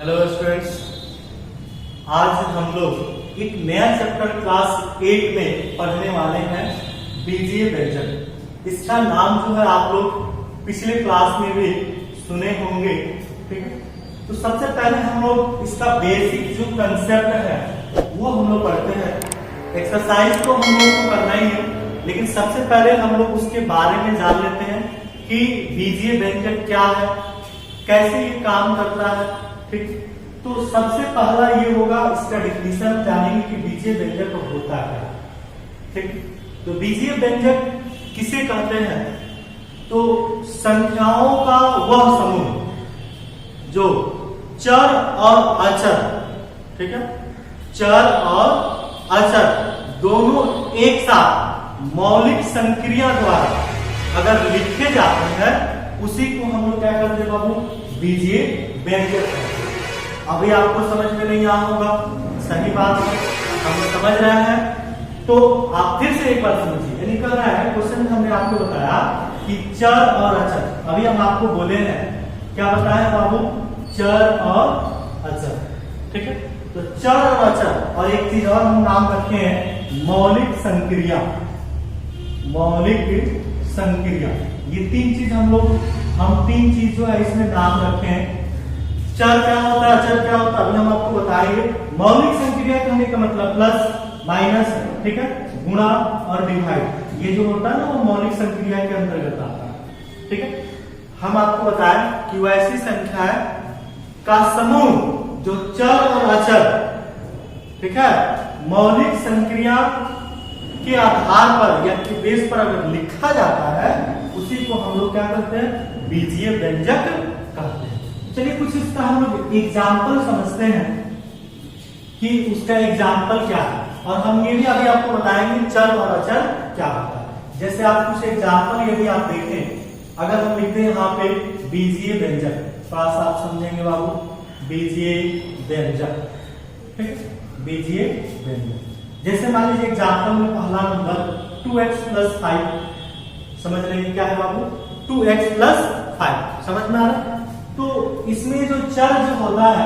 Hello students, आज हम लोग एक नया चैप्टर क्लास 8 में पढ़ने वाले हैं बीजीय व्यंजक। इसका नाम जो है आप लोग पिछले क्लास में भी सुने होंगे, ठीक है। तो सबसे पहले हम लोग इसका बेसिक जो कंसेप्ट है वो हम लोग पढ़ते हैं। एक्सरसाइज तो हम लोग को करना ही है, लेकिन सबसे पहले हम लोग उसके बारे में जान लेते हैं कि बीजीय व्यंजक क्या है, कैसे ये काम करता है, ठीक। तो सबसे पहला ये होगा, इसका डिफिनीशन जानेंगे कि बीजीय व्यंजक होता है, ठीक। तो बीजीय व्यंजक किसे कहते हैं? तो संख्याओं का वह समूह जो चर और अचर, ठीक है, चर और अचर दोनों एक साथ मौलिक संक्रिया द्वारा अगर लिखे जाते हैं, उसी को हम लोग क्या करते हैं बाबू? बीजीय व्यंजक है। अभी आपको समझ में नहीं आया होगा, सही बात है, हम समझ रहे हैं। तो आप फिर से एक बार समझिए, यानी कर रहा है क्वेश्चन में हमने आपको बताया कि चर और अचर। अभी हम आपको बोले हैं, क्या बताया बाबू? चर और अचर, ठीक है। तो चर और अचर, और एक चीज और हम नाम रखे हैं मौलिक संक्रिया। मौलिक संक्रिया, ये तीन चीज हम तीन चीज जो है इसमें नाम रखे हैं। चर क्या होता है, अचर क्या होता है, अभी हम आपको बताएंगे। मौलिक संक्रिया कहने का मतलब प्लस माइनस, ठीक है, गुणा और डिवाइड, ये जो होता है ना वो मौलिक संक्रिया के अंतर्गत आता है, ठीक है। हम आपको बताएं कि वैसी संख्या का समूह जो चर और अचर, ठीक है, मौलिक संक्रिया के आधार पर या के बेस पर अगर लिखा जाता है, उसी को हम लोग क्या करते हैं? बीजीय व्यंजक कहते हैं। चलिए कुछ इसका हम लोग एग्जाम्पल समझते हैं कि उसका एग्जाम्पल क्या है, और हम ये भी अभी आपको बताएंगे चर और अचर क्या होता है। जैसे आप कुछ एग्जाम्पल यदि आप देखें, अगर हम लिखते हैं यहाँ पे बीजीय व्यंजक, थोड़ा सा आप समझेंगे बाबू, बीजीय व्यंजक, ठीक है, बीजीय व्यंजक। जैसे मान लीजिए एग्जाम्पल में पहला नंबर 2x + 5, समझ रहे क्या है बाबू? 2x + 5, समझ में आ रहा है? तो इसमें जो चर जो होता है,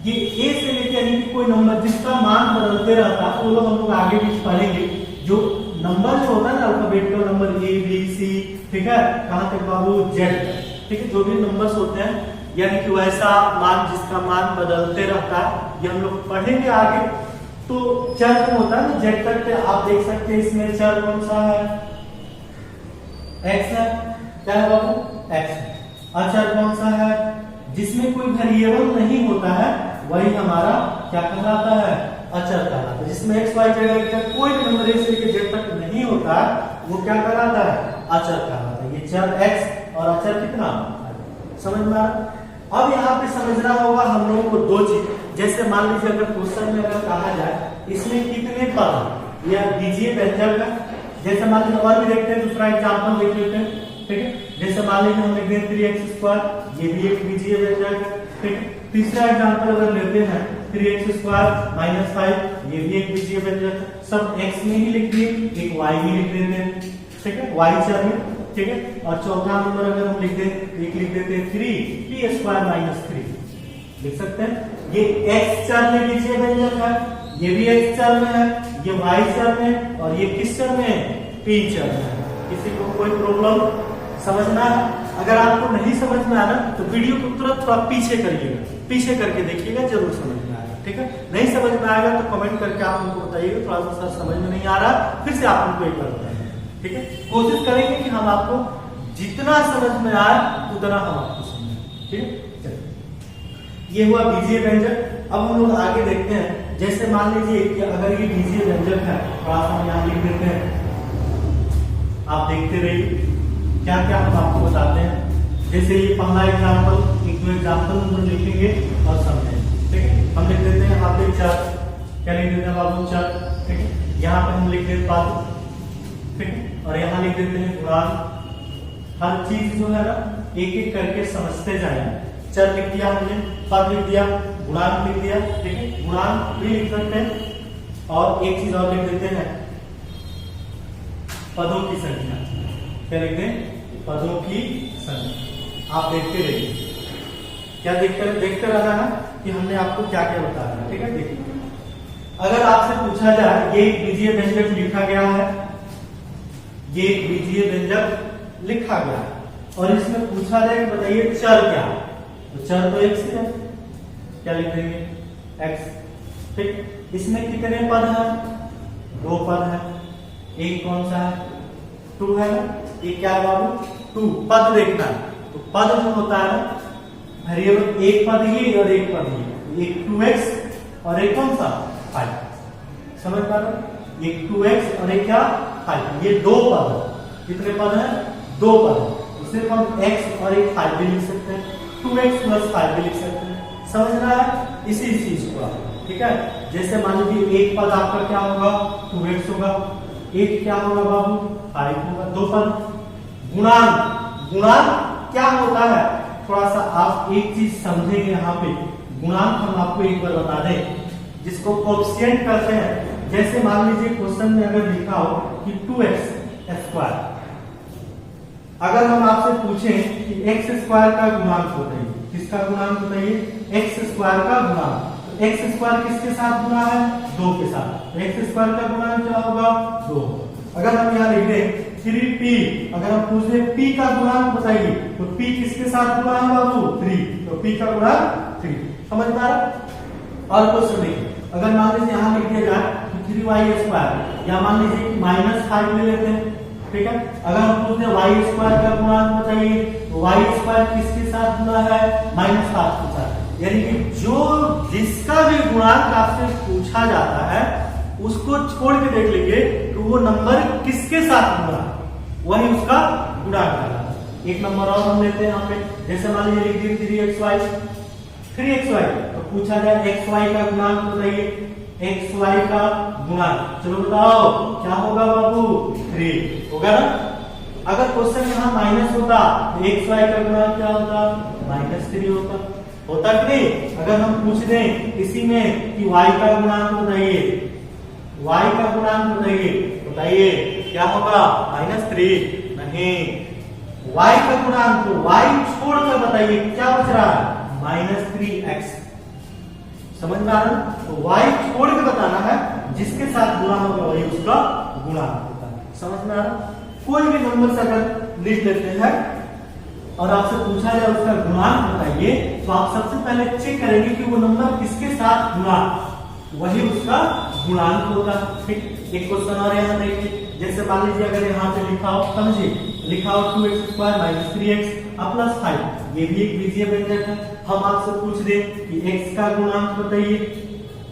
ये a से लेकर यानी कि कोई नंबर जिसका मान बदलते रहता है, वो हम लोग आगे भी पढ़ेंगे। जो नंबर जो होता है ना, अल्फाबेट का नंबर A B C, ठीक है, कहां तक बाबू? Z, ठीक है, जो भी नंबर्स होते हैं, यानी कि वैसा मान जिसका मान बदलते रहता है, ये हम लोग पढ़ेंगे आगे। तो चर जो होता है ना Z तक के, आप देख सकते हैं इसमें चर कौन सा है? X है, क्या है बाबू? X है। अचर कौन सा है? जिसमें कोई वेरिएबल नहीं होता है, वही हमारा क्या कहलाता है? अचर कहलाता है। जिसमें x y z कोई भी नंबर a से लेकर z तक नहीं होता है, वो क्या कहलाता है? अचर कहलाता है। ये चर x और अचर कितना समझ में आ रहा? अब यहाँ पे समझना होगा हम लोगों को दो चीज। जैसे मान लीजिए अगर क्वेश्चन में अगर कहा जाए इसमें कितने पद या बीजीय व्यंजक है, जैसे मान लीजिए और भी देखते हैं, दूसरा एग्जाम्पल देख लेते हैं, ठीक है। जैसे मान लीजिए हम लिख दें 3x², ये भी एक बीजीय व्यंजक है, ठीक है। तीसरा एग्जांपल अगर लेते हैं 3x² - 5, ये भी एक बीजीय व्यंजक है। सब x में ही लिख दिए, एक y में लिख देते हैं, ठीक है, y चर में, ठीक है। और चौथा नंबर अगर हम लिख दें, एक लिख देते हैं 3p² - 3, लिख सकते हैं। ये x चर में बीजीय व्यंजक है, ये भी x चर में है, ये y चर में, और ये किस चर में? p चर में। किसी को कोई प्रॉब्लम समझना है? अगर आपको नहीं समझ में आ रहा तो वीडियो को तुरंत थोड़ा पीछे करिएगा, पीछे करके देखिएगा, जरूर समझ में आएगा, ठीक है। नहीं समझ में आएगा तो कमेंट करके आप हमको बताइएगा, थोड़ा सा सर समझ में नहीं आ रहा, फिर से आप हमको एक बार बताइए, ठीक है। कोशिश करेंगे कि हम आपको जितना समझ में आए उतना हम आपको समझें, ठीक है। चलिए, ये हुआ बीजीय व्यंजक। अब हम लोग आगे देखते हैं। जैसे मान लीजिए कि अगर ये बीजीय व्यंजक है, थोड़ा सा हम यहाँ लिख देते हैं, आप देखते रहिए क्या क्या हम आपको बताते हैं। जैसे ये पहला एग्जाम्पल, एक दो एग्जाम्पल हम लिखेंगे और समझेंगे, ठीक है। हम लिख देते हैं यहाँ पे चर, क्या लिख देते हैं बाबू? चर, ठीक है। यहाँ पे हम लिख देते पद, ठीक है, और यहाँ लिख देते हैं गुणांक। हर चीज जो है ना एक एक करके समझते जाएंगे। चर लिख दिया हमने, पद लिख दिया, गुणांक लिख दिया, ठीक है, गुणांक भी लिख सकते हैं, और एक चीज और लिख देते हैं, पदों की संख्या। क्या लिखते हैं? पदों की संख्या। आप देखते रहिए, क्या देखते रहना है। कि हमने आपको क्या क्या बताया। ठीक है, देखिए अगर आपसे पूछा जाए ये एक बीजीय व्यंजक लिखा गया है, ये एक बीजीय व्यंजक लिखा गया है और इसमें पूछा जाए कि बताइए चर क्या है, तो चर तो x है, क्या लिख देंगे x। ठीक, इसमें कितने पद हैं, 2 पद है, एक कौन सा है 2 है ना, ये क्या है बाबू 2 पद देखना है। तो पद जो होता है वेरिएबल, एक पद ये और एक पद ये, एक 2x और एक कौन सा 5, समझ पा रहे हो, एक 2x और एक क्या 5, ये 2 पद है। कितने पद है 2 पद है, सिर्फ हम x और एक 5 भी लिख सकते हैं, 2x + 5 भी लिख सकते हैं, समझ रहा है इसी चीज को आप। ठीक है, जैसे मान लीजिए एक पद आपका क्या होगा 2x होगा, एक क्या होगा बाबू 5 होगा, 2 पद। गुणांक, गुणांक क्या होता है, थोड़ा सा आप एक चीज समझेंगे यहाँ पे, गुणांक हम आपको एक बार बता दें, जिसको कोएफिशिएंट कहते हैं। जैसे मान लीजिए क्वेश्चन में अगर लिखा हो कि 2x², अगर हम आपसे पूछें कि x² का गुणांक बताइए, किसका गुणांक बताइए, x² का गुणांक, तो x² किसके साथ गुणा है 2 के साथ, तो x² का गुणांक क्या होगा 2। अगर हम यहाँ लिख दें 3p, अगर हम पूछ दें p का गुणांक बताइए, तो p किसके साथ गुणा है बाबू 3, तो p का गुणांक 3, समझदार। और क्वेश्चन देखिए, अगर मान लीजिए यहाँ लिख दिया जाए 3y², या मान लीजिए कि -5 ले लेते हैं। ठीक है, अगर हम पूछते हैं y² का गुणांक बताइए, तो y² किसके साथ गुणा है -5 के साथ, यानी कि जो जिसका भी गुणांक आपसे पूछा जाता है उसको छोड़ के देख लीजिए कि वो नंबर किसके साथ गुणा, वही उसका गुणांक है। एक नंबर और हम लेते हैं यहाँ पे, जैसे मान लीजिए लिख दिए 3xy, तो पूछा जाए xy का गुणांक बताइए, xy का गुणांक, चलो बताओ क्या होगा बाबू 3 होगा ना। अगर क्वेश्चन यहाँ माइनस होता तो xy का गुणांक क्या होता -3 होता कि नहीं। अगर हम पूछ दें इसी में कि y का गुणांक बताइए, y का गुणांक बताइए क्या होगा -3, नहीं, y का गुणांक तो y छोड़कर बताइए क्या बच रहा है -3x, समझ में आ रहा है। तो y छोड़ के बताना है, जिसके साथ गुणा होगा वही उसका गुणांक होता है, समझ में आ रहा है। कोई भी नंबर से अगर लिख लेते हैं और आपसे पूछा जाए उसका गुणांक बताइए, तो आप सबसे पहले चेक करेंगे कि वो नंबर किसके साथ गुणा, वही उसका गुणांक होगा। ठीक, एक क्वेश्चन और यहाँ देखिए, जैसे मान लीजिए अगर यहाँ पे लिखा हो, समझिए लिखा हो 2x² - 3x + 5, ये भी एक बीजीय व्यंजक है। हम आपसे पूछ दें कि x का गुणांक बताइए,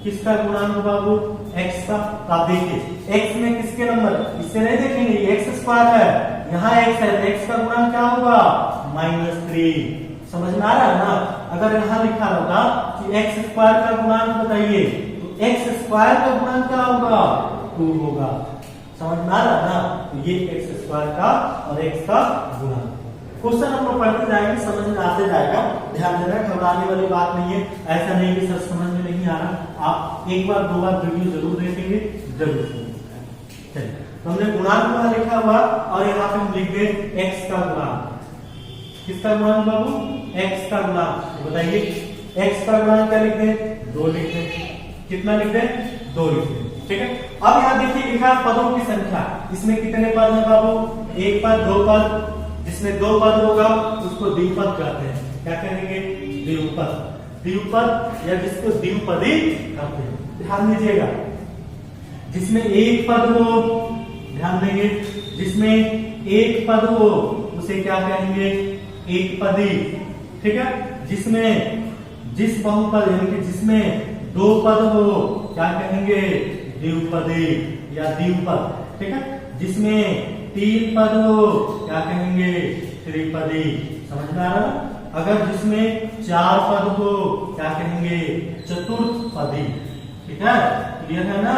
किसका गुणांक बाबू x का, तो आप देखिए x में किसके नंबर, इससे नहीं देखेंगे ये x² है, यहाँ x है, x का गुणांक क्या होगा -3, समझ में आ रहा है ना। अगर यहाँ लिखा होगा कि x² का गुणांक बताइए, तो x² का गुणांक क्या होगा 2 होगा, समझ में आ रहा है ना। तो ये x² का और x का गुणांक, क्वेश्चन हम लोग पढ़ते जाएंगे, समझ में आते जाएगा, ध्यान देना, घबराने वाली बात नहीं है। ऐसा नहीं कि सर समझ में नहीं आ रहा, आप एक बार 2 बार वीडियो जरूर देखेंगे, जरूर समझेंगे। चलिए, तो हमने गुणांक वहां लिखा हुआ और यहाँ पे हम लिख दें x का गुणांक, किसका गुणांक बाबू x का गुणांक, बताइए x का गुणांक क्या लिख दें 2 लिख दें, कितना लिख दें 2 लिख दें। ठीक है, अब यहाँ देखिए लिखा पदों की संख्या, इसमें कितने पद है बाबू, 1 पद 2 पद, जिसमें 2 पद होगा उसको द्विपद कहते हैं, क्या कहेंगे द्विपद, द्विपद या जिसको द्विपदी कहते हैं। ध्यान दीजिएगा, जिसमें 1 पद हो, ध्यान देंगे, जिसमें 1 पद हो उसे क्या कहेंगे एक पदी। ठीक है, जिसमें जिस बहुपद यानी कि जिसमें 2 पद हो क्या कहेंगे द्विपदी या द्विपद। ठीक है, जिसमें 3 पद हो क्या कहेंगे त्रिपदी, समझ में आ रहा है। अगर जिसमें 4 पद हो क्या कहेंगे चतुर्थपदी। ठीक है, क्लियर है ना,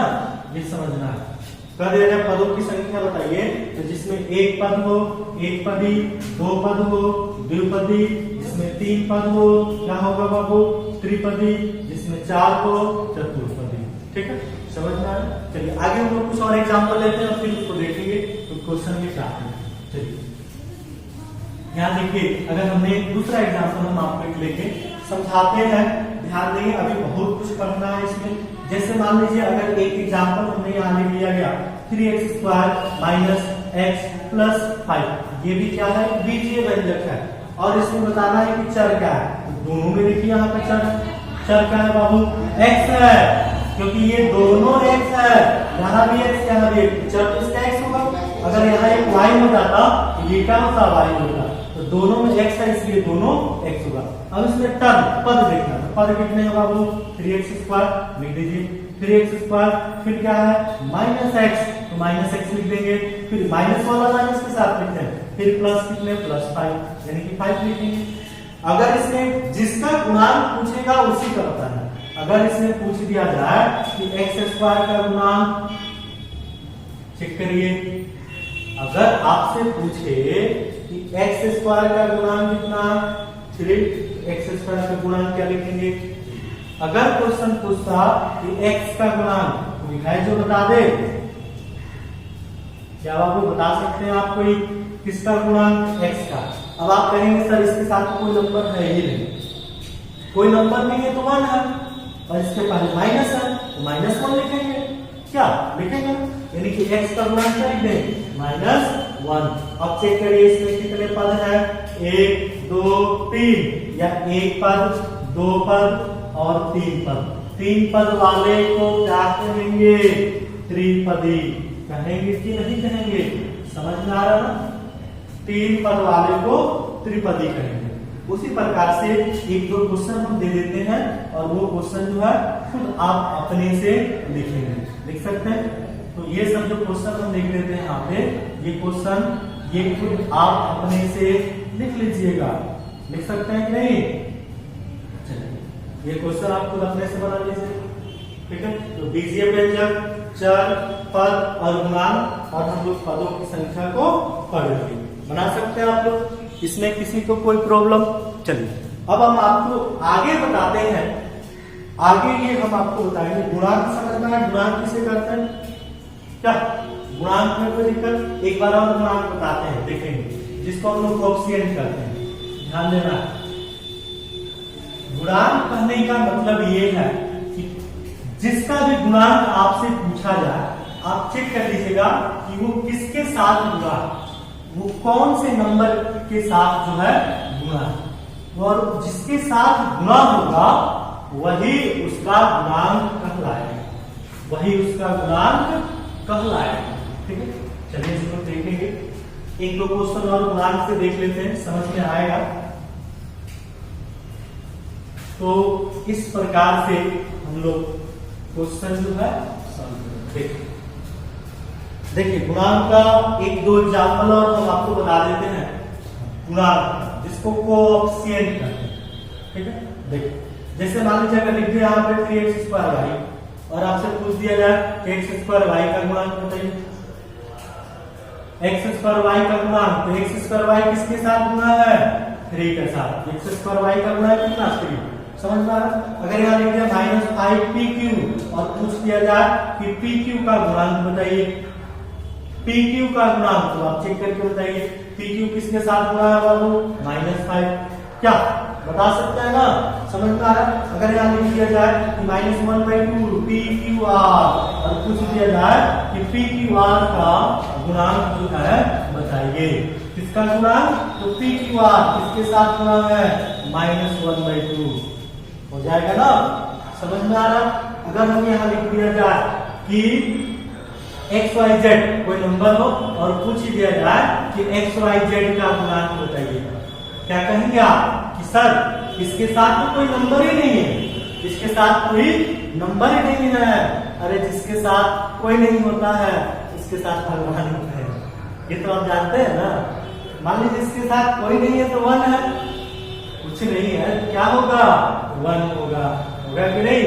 ये समझना है। कर दिया जाए पदों की संख्या बताइए, तो जिसमें 1 पद हो एक पदी, 2 पद हो द्विपदी, जिसमें 3 पद हो क्या होगा बाबू त्रिपदी, जिसमें 4 हो चतुर्पदी। ठीक है, समझ में आ रहा है। चलिए आगे हम लोग कुछ और एग्जाम्पल लेते हैं और फिर उसको देखेंगे तो क्वेश्चन में क्या है। चलिए यहाँ देखिए, अगर हमने दूसरा एग्जाम्पल हम आपको लेके समझाते हैं ध्यान देंगे, अभी बहुत कुछ पढ़ना है इसमें। जैसे मान लीजिए अगर एक एग्जाम्पल हमने यहाँ लिख लिया गया 3x² माइनस x प्लस 5, ये भी क्या है, बीजीय व्यंजक है और इसमें बताना है कि चर क्या है। दोनों में देखिए यहाँ पे चर क्या है बाबू, x है, क्योंकि ये दोनों x है, यहाँ भी x यहाँ भी x, चर तो इसका x होगा। अगर यहाँ एक y हो जाता तो ये क्या होता, y होता, तो दोनों में x है इसलिए दोनों x होगा। अब इसमें टर्म पद देखना, पद कितने हैं बाबू, 3x² लिख दीजिए, 3x², फिर क्या है माइनस x, तो माइनस x लिख देंगे, फिर माइनस वाला माइनस के साथ लिखते हैं, फिर प्लस कितने, +5, यानी कि 5 लिखेंगे। अगर इसमें जिसका गुणांक पूछेगा उसी का बताना है। अगर इसमें पूछ दिया जाए कि x² का गुणांक, चेक करिए, अगर आपसे पूछे कि x² का गुणांक कितना, 3x² का गुणांक क्या लिखेंगे। अगर क्वेश्चन पूछता कि x का गुणांक दिखाए जो बता दे, क्या बाबू बता सकते हैं आप कोई, किसका गुणांक, x का। अब आप कहेंगे सर इसके साथ कोई नंबर है ही नहीं, कोई नंबर नहीं है तो 1 है, और इसके पहले माइनस है तो -1 लिखेंगे, क्या लिखेंगे, यानी कि x का गुणांक क्या लिख देंगे, -1। अब चेक करिए इसमें कितने पद हैं, 1 2 3, या 1 पद, 2 पद और 3 पद। 3 पद वाले को क्या कहेंगे, त्रिपदी कहेंगे कि नहीं कहेंगे, समझ में आ रहा ना। 3 पद वाले को त्रिपदी कहेंगे। उसी प्रकार से एक दो क्वेश्चन हम दे देते हैं और वो क्वेश्चन जो है खुद आप अपने से लिखेंगे, लिख सकते हैं। तो ये सब जो क्वेश्चन हम लिख लेते हैं यहाँ पे, ये क्वेश्चन ये खुद आप अपने से लिख लीजिएगा, लिख सकते हैं कि नहीं। चलिए ये क्वेश्चन आप खुद अपने से बना लीजिए, ठीक है। तो बीजीय व्यंजक, चर, पद और गुणांक, और हम लोग पदों की संख्या को पढ़ लेंगे, बना सकते हैं आप लोग, इसमें किसी को कोई प्रॉब्लम। चलिए अब हम आपको आगे बताते हैं, आगे ये हम आपको बताएंगे गुणांक समझना है। गुणांक किसे करते हैं, क्या गुणांक में कोई दिक्कत, एक बार और गुणांक बताते हैं, देखेंगे, जिसको हम लोग कोएफिशिएंट करते हैं, ध्यान देना। गुणांक कहने का मतलब ये है कि जिसका भी गुणांक आपसे पूछा जाए, आप चेक कर लीजिएगा कि वो किसके साथ गुणा, वो कौन से नंबर के साथ जो है गुणा, और जिसके साथ गुणा होगा वही उसका गुणांक कहलाएगा, वही उसका गुणांक कहलाएगा, ठीक है। चलिए इसको देखेंगे, एक दो क्वेश्चन और गुणांक से देख लेते हैं, समझ में आएगा। तो इस प्रकार से हम लोग क्वेश्चन जो है देखिए, देखिए गुणांक का एक दो एग्जाम्पल और हम आपको बता देते हैं। गुणांक जिसको कोएफिशिएंट कहते हैं, ठीक है। देखिए जैसे मान लीजिए अगर लिख दिया यहाँ पे 3x² और आपसे पूछ दिया जाए कि x² का गुणांक बताइए, x² का गुणांक, तो x² किसके साथ गुणा है, 3 के साथ। x² का गुणा कितना, 3, समझ में आ रहा। अगर यहाँ लिख दिया -5pq और पूछ दिया जाए कि pq का गुणांक बताइए, pq का गुणांक, तो आप चेक करके बताइए pq किसके साथ गुणा है बाबू, -5, क्या बता सकते हैं ना, समझ में आ रहा है। अगर यहाँ लिख दिया जाए कि -1/2 pqr और पूछ दिया जाए कि pqr का गुणांक जो है बताइए, किसका गुणांक, तो pqr किसके साथ गुणा है, -1/2, हो जाएगा ना, समझ में आ रहा। अगर हम यहाँ लिख दिया जाए कि XYZ कोई नंबर हो और पूछ दिया जाए कि XYZ का गुणांक बताइए, क्या कहेंगे आप कि सर इसके साथ तो कोई नंबर ही नहीं है, इसके साथ कोई नंबर ही नहीं है। अरे जिसके साथ कोई नहीं होता है उसके साथ भगवान होता है, ये तो आप जानते हैं ना। मान लीजिए इसके साथ कोई नहीं है तो 1 है, कुछ नहीं है तो क्या होगा, 1 होगा, होगा कि नहीं।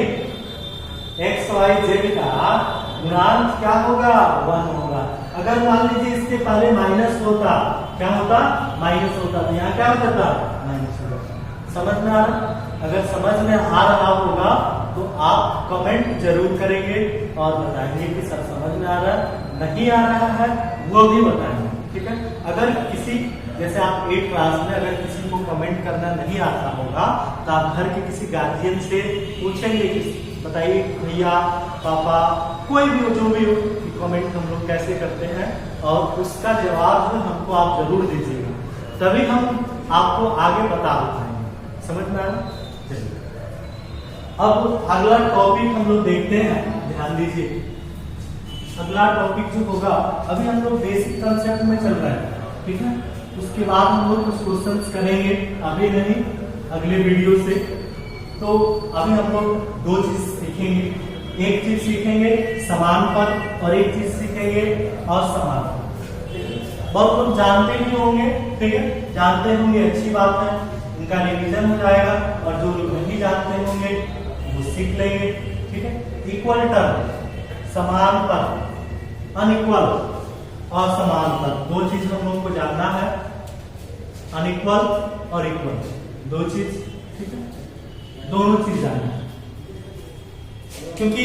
XYZ का गुणांक क्या होगा, 1 होगा। अगर मान लीजिए इसके पहले माइनस होता, क्या होता, माइनस होता, तो यहाँ क्या हो जाता, माइनस होगा। समझ में आ रहा, अगर समझ में आ रहा होगा तो आप कमेंट जरूर करेंगे और बताएंगे कि सर समझ में आ रहा है, नहीं आ रहा है वो भी बताएंगे, ठीक है। अगर किसी जैसे आप 8 क्लास में अगर किसी को कमेंट करना नहीं आता होगा तो आप घर के किसी गार्जियन से पूछेंगे कि बताइए भैया पापा कोई भी हो जो भी हो कि कमेंट हम लोग कैसे करते हैं, और उसका जवाब जो हमको आप जरूर दीजिएगा, तभी हम आपको आगे बता पाएंगे। समझ में आया? चलिए अब अगला टॉपिक हम लोग देखते हैं, ध्यान दीजिए। अगला टॉपिक जो होगा, अभी हम लोग बेसिक कंसेप्ट में चल रहे हैं, ठीक है। उसके बाद हम लोग कुछ क्वेश्चंस करेंगे, अभी नहीं अगले वीडियो से। तो अभी हम लोग 2 चीज सीखेंगे। एक चीज सीखेंगे समान पद और एक चीज सीखेंगे असमान पद। बहुत लोग जानते भी होंगे, ठीक है, जानते होंगे अच्छी बात है, उनका रिवीजन हो जाएगा, और जो लोग नहीं जानते होंगे वो सीख लेंगे, ठीक है। इक्वल टर्म, समान पद, अनइक्वल, असमान पद, 2 चीज हम लोग को जानना है, अनइक्वल और इक्वल, 2 चीज, ठीक है, दोनों चीज जानना है, क्योंकि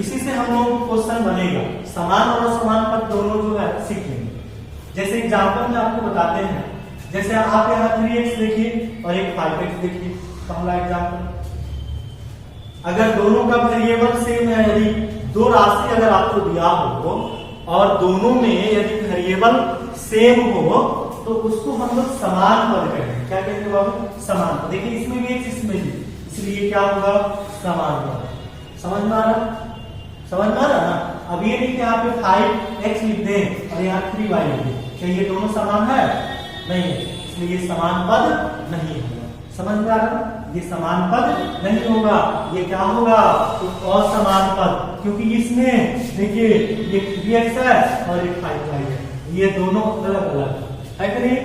इसी से हम लोग को क्वेश्चन बनेगा। समान और असमान पद दोनों जो है सीख लेंगे। जैसे एग्जांपल में आपको बताते हैं, जैसे आप यहाँ 3x देखिए और एक 5x देखिए, पहला एग्जांपल। अगर दोनों का वेरिएबल सेम है, यदि 2 राशि अगर आपको दिया हो और दोनों में यदि वेरिएबल सेम हो तो उसको हम लोग समान पद कहेंगे। क्या कहेंगे बाबू? समान पद। देखिए इसमें भी एक, इसमें भी, इसलिए क्या होगा? समान पद। समझ में आ रहा? समझ में आ रहा ना? अब ये नहीं कि यहाँ पे 5x लिख दें और यहाँ 3y लिख दें, क्या ये दोनों समान है? नहीं है, इसलिए ये समान पद नहीं होगा। समझ में आ रहा? ये समान पद नहीं होगा, ये क्या होगा? तो असमान पद, क्योंकि इसमें देखिए ये 3x है और ये 5y है, ये दोनों अलग अलग है कि नहीं?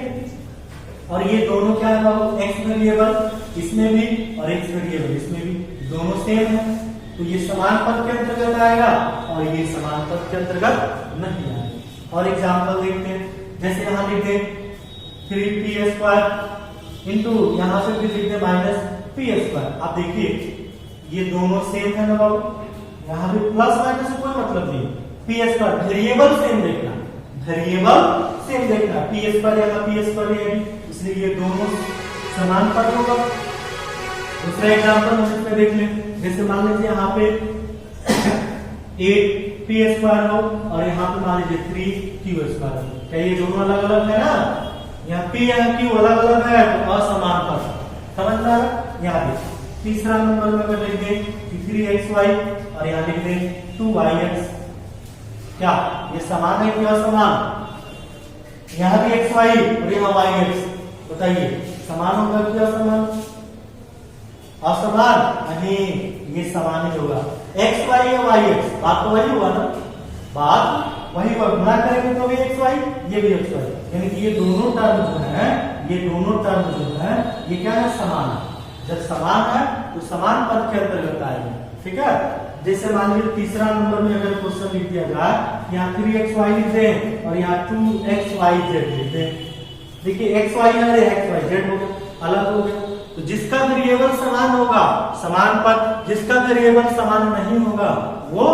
और ये दोनों क्या है बाबू? x वेरिएबल इसमें भी और x वेरिएबल इसमें भी, दोनों सेम है, तो ये समान पद के अंतर्गत आएगा और ये समान पद के अंतर्गत नहीं आएगा। और एग्जांपल देखते हैं, जैसे यहाँ लिख दें 3p² इंटू यहाँ से भी लिख दें -p²। आप देखिए ये दोनों सेम है ना बाबू, यहाँ भी प्लस माइनस से कोई मतलब नहीं, p² वेरिएबल सेम देखना, वेरिएबल सेम देखना, p² यहाँ p² है, इसलिए ये दोनों समान पद होगा। दूसरा एग्जांपल हम इसमें देख लें, जैसे मान लीजिए यहाँ पे 8p² हो और यहाँ पे मान लीजिए 3q² हो, क्या ये दोनों अलग अलग है ना? यहाँ p यहाँ q अलग अलग है तो असमान पद। समझ में आ रहा? यहाँ देखिए तीसरा नंबर में अगर लिख दें 3xy और यहाँ लिख दें 2yx, क्या ये समान है कि असमान? यहाँ भी xy और यहाँ yx, बताइए समान होगा कि असमान? असमान नहीं, ये समान ही होगा। xy या yx, बात तो वही हुआ ना, बात वही हुआ, गुणा करेंगे तो भी xy, ये भी xy, यानी कि ये दोनों टर्म जो है, ये दोनों टर्म जो है ये क्या है? समान है। जब समान है तो समान पद के अंतर्गत आएगा, ठीक है। जैसे मान लीजिए तीसरा नंबर में अगर क्वेश्चन लिख दिया जाए, यहाँ 3xy लिख दें और यहाँ 2xyz लिख दें, देखिए xy है xyz हो गया, अलग हो गया, तो जिसका वेरिएबल समान होगा समान पद, जिसका वेरिएबल समान नहीं होगा वो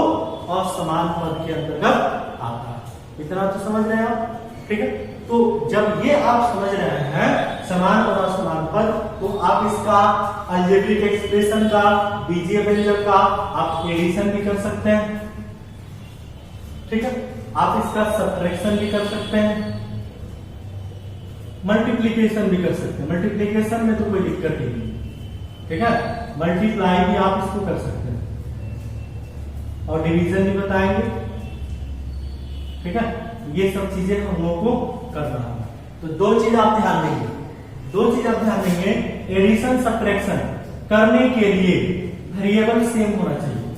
असमान पद के अंतर्गत आता है। इतना तो समझ रहे हैं आप, ठीक है। तो जब ये आप समझ रहे हैं समान और असमान पद, तो आप इसका अलजेब्रिक एक्सप्रेशन का, बीजीय व्यंजक का आप एडिशन भी कर सकते हैं, ठीक है। आप इसका सब्ट्रैक्शन भी कर सकते हैं, मल्टीप्लीकेशन भी कर सकते हैं। मल्टीप्लीकेशन में तो कोई दिक्कत ही नहीं, ठीक है। मल्टीप्लाई भी आप इसको कर सकते हैं और डिवीजन भी बताएंगे, ठीक है। ये सब चीजें हम लोगों को करना है। तो 2 चीज आप ध्यान देंगे, 2 चीज आप ध्यान देंगे, एडिशन सब्ट्रैक्शन करने के लिए वेरिएबल सेम होना चाहिए,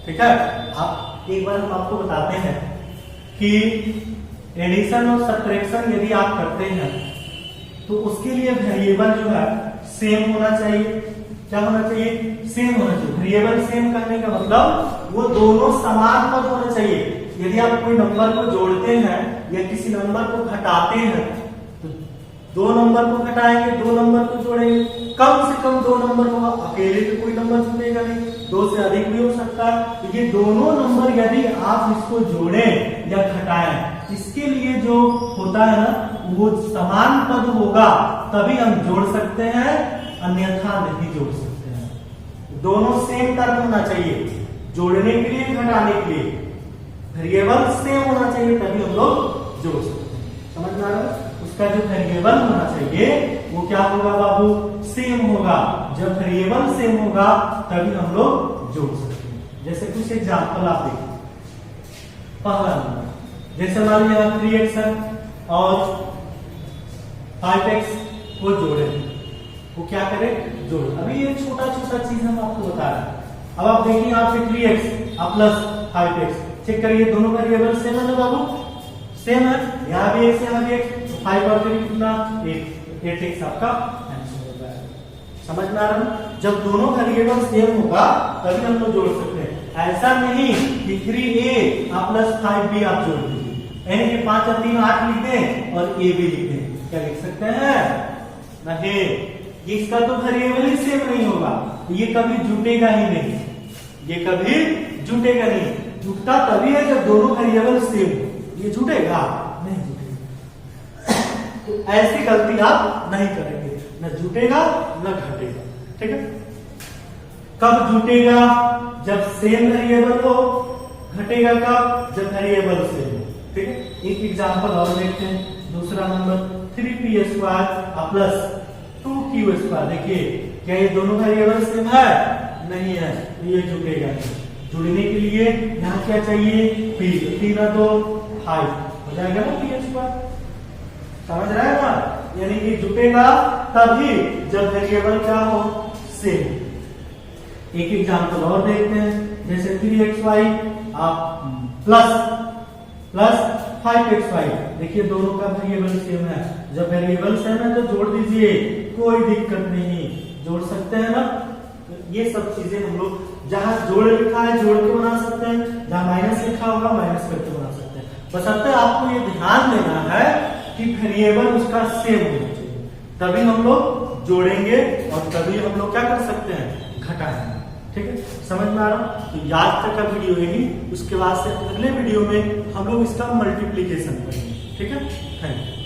ठीक है। आप एक बार हम आपको बताते हैं कि एडिशन और सब्ट्रैक्शन यदि आप करते हैं तो उसके लिए वेरिएबल जो है सेम होना चाहिए। क्या होना चाहिए? सेम होना चाहिए। वेरिएबल सेम करने का मतलब वो दोनों समान पद होना चाहिए। यदि आप कोई नंबर को जोड़ते हैं या किसी नंबर को घटाते हैं तो 2 नंबर को घटाएंगे, 2 नंबर को जोड़ेंगे, कम से कम 2 नंबर को, अकेले तो कोई नंबर जुड़ेगा नहीं, 2 से अधिक भी हो सकता है। तो ये दोनों नंबर यदि आप इसको जोड़ें या घटाएं, इसके लिए जो होता है ना वो समान पद होगा तभी हम जोड़ सकते हैं, अन्यथा नहीं जोड़ सकते हैं। दोनों सेम टर्म होना चाहिए, जोड़ने के लिए घटाने के लिए वेरिएबल सेम होना चाहिए तभी हम लोग जोड़ सकते हैं। समझ में आ रहा है? उसका जो वेरिएबल होना चाहिए वो क्या होगा बाबू, सेम होगा। जब वेरिएबल सेम होगा तभी हम लोग जोड़ सकते हैं। जैसे कुछ एग्जांपल आप देखिए। पहला नंबर, जैसे मान लिया 3x है और 5x को जोड़े, वो क्या करे, जोड़े। अभी ये छोटा छोटा चीज हम आपको बता रहे हैं। अब आप देखिए यहाँ पे 3x और प्लस 5x, चेक करिए दोनों वेरिएबल सेम है ना बाबू, सेम है। यहाँ भी x यहाँ भी x, 5 और 3 कितना 8x आपका आंसर हो जाएगा। समझ में आ रहा है? जब दोनों वेरिएबल सेम होगा तभी हम लोग जोड़ सकते हैं। ऐसा नहीं कि 3a प्लस 5b आप जोड़ दीजिए, यानी कि 5 और 3 8 लिख दें और a भी लिख दें, क्या लिख सकते हैं? नहीं, इसका तो वेरिएबल ही सेम नहीं होगा, ये कभी जुटेगा ही नहीं, ये कभी जुटेगा नहीं। जुटता तभी है जब दोनों वेरिएबल सेम हो, ये जुटेगा नहीं, जुटेगा। तो ऐसी गलती आप नहीं करेंगे, न जुटेगा न घटेगा। ठीक है? कब जुटेगा? जब सेम वेरिएबल हो। घटेगा कब? जब वेरिएबल सेम हो। ठीक है? एक एग्जांपल और देखते हैं। दूसरा नंबर 3p² प्लस 2q²। देखिए क्या ये दोनों वेरिएबल सेम है? नहीं है, ये जुटेगा नहीं। जुड़ने के लिए यहाँ क्या चाहिए? p, 3 तो 5 हो जाएगा ना p²। समझ रहे हैं ना? यानी कि जुटेगा तभी जब वेरिएबल क्या हो, सेम। एक एग्जांपल और देखते हैं। जैसे 3xy आप प्लस 5xy, देखिए दोनों का वेरिएबल सेम है। जब वेरिएबल सेम है तो जोड़ दीजिए, कोई दिक्कत नहीं, जोड़ सकते हैं ना। ये सब चीजें हम लोग जहां जोड़ लिखा है जोड़ के बना सकते हैं, जहां माइनस लिखा होगा माइनस करके बना सकते हैं। बशर्ते आपको ये ध्यान देना है कि वेरिएबल उसका सेम होना चाहिए, तभी हम लोग जोड़ेंगे और तभी हम लोग क्या कर सकते हैं, घटाएंगे। ठीक है? समझ में आ रहा? तो आज तक का वीडियो यही, उसके बाद से अगले वीडियो में हम लोग इसका मल्टीप्लीकेशन करेंगे। ठीक है? Thank you.